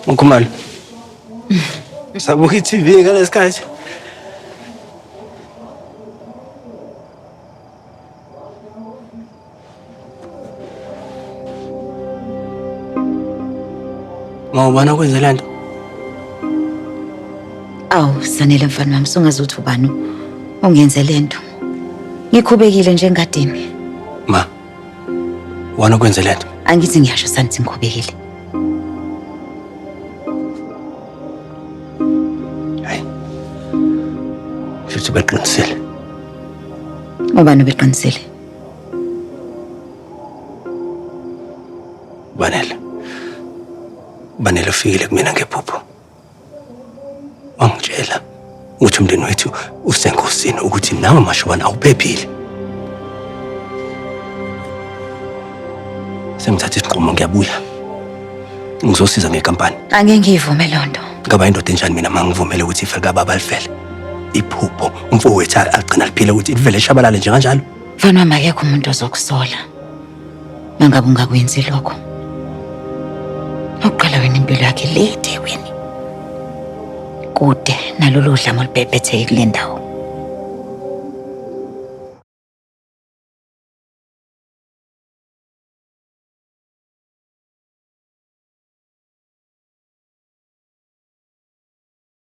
Ngikhumalo. Sabuka i-TV ngalesikhathi. Ngawubona kwenze lento. Awu, Sanele mfana wami, sungazuthi ubani ungenze lento. Ngikhubekile nje engadini. Ma. Wona kwenze lento. Angithi ngiyasho santi ngikhubekile. Hayi. Futhi beqinisele. Ubani beqinisele? Banele ufikile kumina ngephupho. Wangitshela ukuthi umndeni wethu usenkosini ukuthi nawe mashobana awuphephile. Sengithatha isinqumo ngiyabuya. Ngizosiza ngekampani. Angeke ngivume lonto. Ngaba indoda enjani mina mangivumele ukuthi ife kababa lifele. Iphupho umfowethu agcina liphile ukuthi livele shabalale nje kanjalo. Mfana wami akekho umuntu ozokusola. Mangabe ungakwenzi lokho. Uqala wena impilo yakhe le eThekwini. Kude nalolu dlame olubhebhetheke kule ndawo.